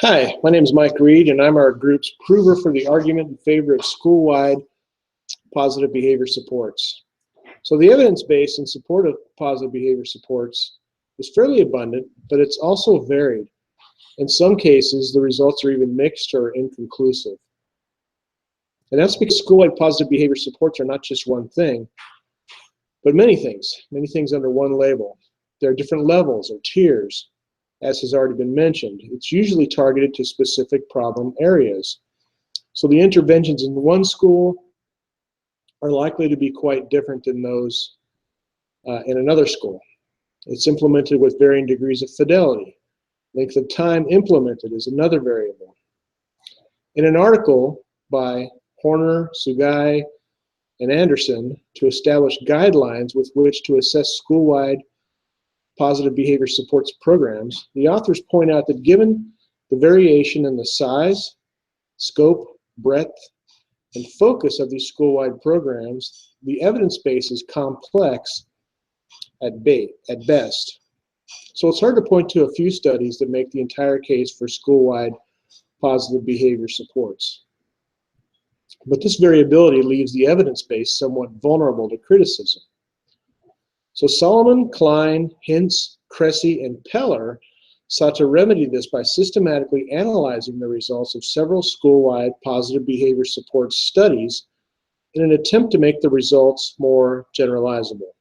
Hi, my name is Mike Reed, and I'm our group's prover for the argument in favor of school-wide positive behavior supports. So the evidence base in support of positive behavior supports is fairly abundant, but it's also varied. In some cases, the results are even mixed or inconclusive. And that's because school-wide positive behavior supports are not just one thing, but many things under one label. There are different levels or tiers, as has already been mentioned. It's usually targeted to specific problem areas. So the interventions in one school are likely to be quite different than those in another school. It's implemented with varying degrees of fidelity. Length of time implemented is another variable. In an article by Horner, Sugai, and Anderson to establish guidelines with which to assess school-wide positive behavior supports programs, the authors point out that given the variation in the size, scope, breadth, and focus of these school-wide programs, the evidence base is complex at best. So it's hard to point to a few studies that make the entire case for school-wide positive behavior supports. But this variability leaves the evidence base somewhat vulnerable to criticism. So Solomon, Klein, Hintz, Cressy, and Peller sought to remedy this by systematically analyzing the results of several school-wide positive behavior support studies in an attempt to make the results more generalizable.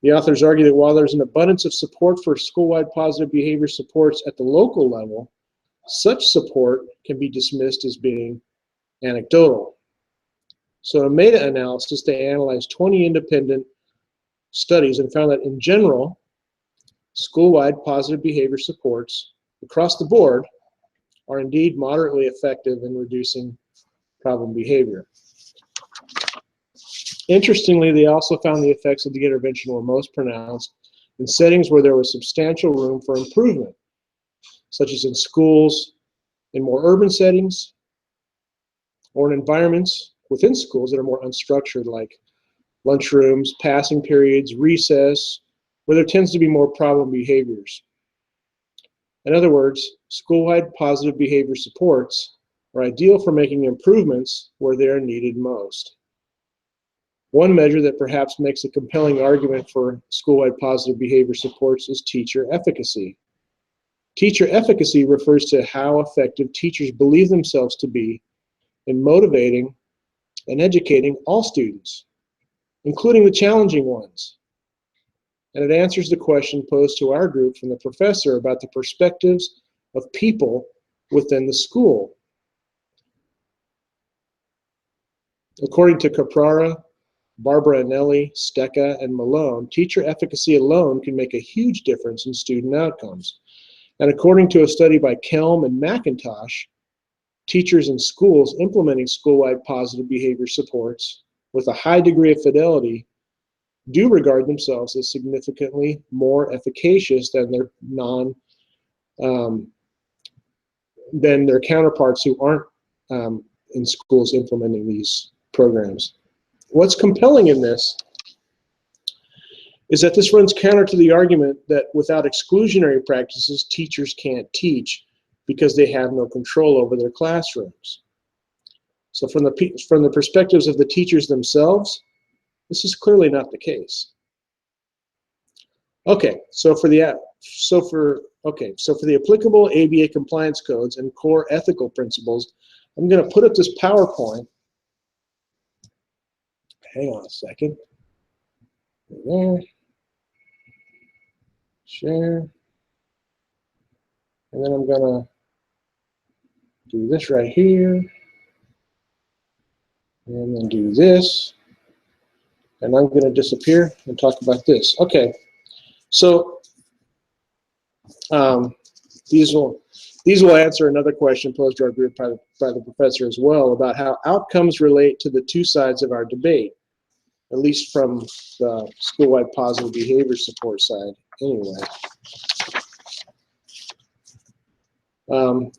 The authors argue that while there's an abundance of support for school-wide positive behavior supports at the local level, such support can be dismissed as being anecdotal. So a meta-analysis, they analyzed 20 independent studies and found that in general, school-wide positive behavior supports across the board are indeed moderately effective in reducing problem behavior. Interestingly, they also found the effects of the intervention were most pronounced in settings where there was substantial room for improvement, such as in schools in more urban settings or in environments within schools that are more unstructured, like lunchrooms, passing periods, recess, where there tends to be more problem behaviors. In other words, school-wide positive behavior supports are ideal for making improvements where they are needed most. One measure that perhaps makes a compelling argument for school-wide positive behavior supports is teacher efficacy. Teacher efficacy refers to how effective teachers believe themselves to be in motivating and educating all students, including the challenging ones. And it answers the question posed to our group from the professor about the perspectives of people within the school. According to Caprara, Barbara Anelli, Stecca, and Malone, teacher efficacy alone can make a huge difference in student outcomes. And according to a study by Kelm and McIntosh, teachers in schools implementing school-wide positive behavior supports with a high degree of fidelity do regard themselves as significantly more efficacious than their counterparts who aren't in schools implementing these programs. What's compelling in this is that this runs counter to the argument that without exclusionary practices, teachers can't teach because they have no control over their classrooms. So from the perspectives of the teachers themselves, this is clearly not the case. Okay, so for the applicable ABA compliance codes and core ethical principles, I'm going to put up this PowerPoint. Hang on a second. There. Share. And then I'm going to do this right here. And then do this. And I'm going to disappear and talk about this. Okay, so these will answer another question posed to our group by the professor as well about how outcomes relate to the two sides of our debate, at least from the school-wide positive behavior support side anyway.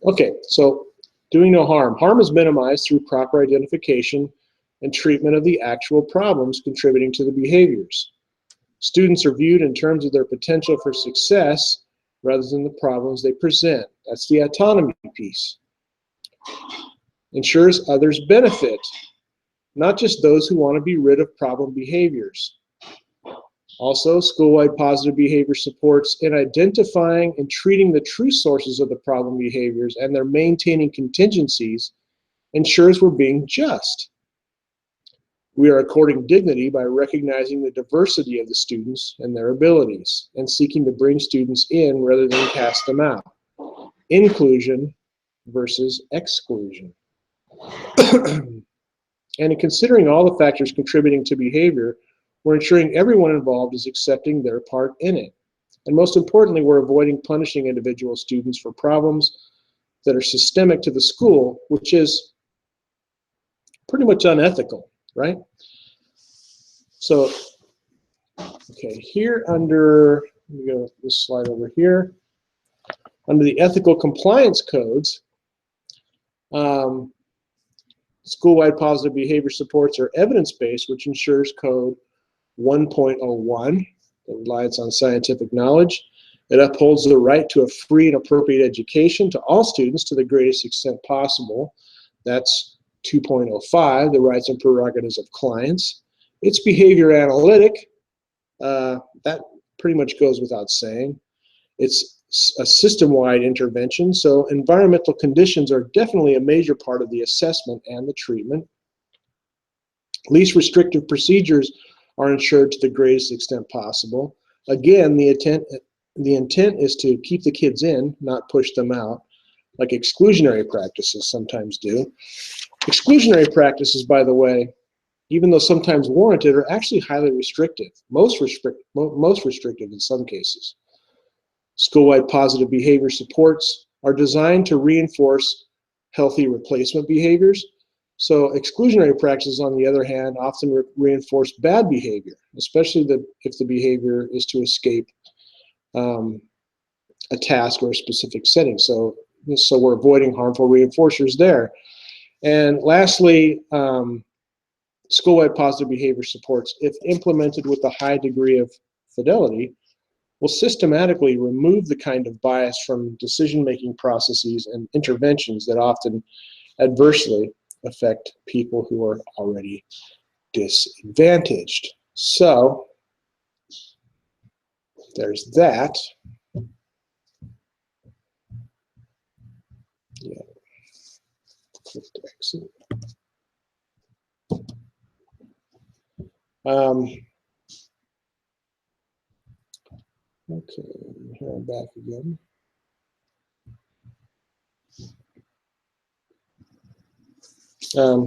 Okay, so doing no harm. Harm is minimized through proper identification and treatment of the actual problems contributing to the behaviors. Students are viewed in terms of their potential for success rather than the problems they present. That's the autonomy piece. Ensures others benefit, not just those who want to be rid of problem behaviors. Also, school-wide positive behavior supports in identifying and treating the true sources of the problem behaviors and their maintaining contingencies ensures we're being just. We are according dignity by recognizing the diversity of the students and their abilities and seeking to bring students in rather than cast them out. Inclusion versus exclusion. And in considering all the factors contributing to behavior, we're ensuring everyone involved is accepting their part in it. And most importantly, we're avoiding punishing individual students for problems that are systemic to the school, which is pretty much unethical, right? So, okay, here under, let me go this slide over here. Under the ethical compliance codes, school-wide positive behavior supports are evidence-based, which ensures code 1.01, that relies on scientific knowledge. It upholds the right to a free and appropriate education to all students to the greatest extent possible. That's 2.05, the rights and prerogatives of clients. It's behavior analytic. That pretty much goes without saying. It's a system-wide intervention, so environmental conditions are definitely a major part of the assessment and the treatment. Least restrictive procedures are ensured to the greatest extent possible. Again, the intent is to keep the kids in, not push them out, like exclusionary practices sometimes do. Exclusionary practices, by the way, even though sometimes warranted, are actually highly restrictive, most restrictive in some cases. School-wide positive behavior supports are designed to reinforce healthy replacement behaviors. So exclusionary practices, on the other hand, often reinforce bad behavior, especially if the behavior is to escape a task or a specific setting. So we're avoiding harmful reinforcers there. And lastly, school-wide positive behavior supports, if implemented with a high degree of fidelity, will systematically remove the kind of bias from decision-making processes and interventions that often adversely affect people who are already disadvantaged. So there's that. Yeah. Click to exit. Okay, here I'm back again.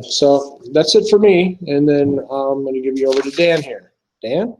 So that's it for me, and then I'm going to give you over to Dan here. Dan?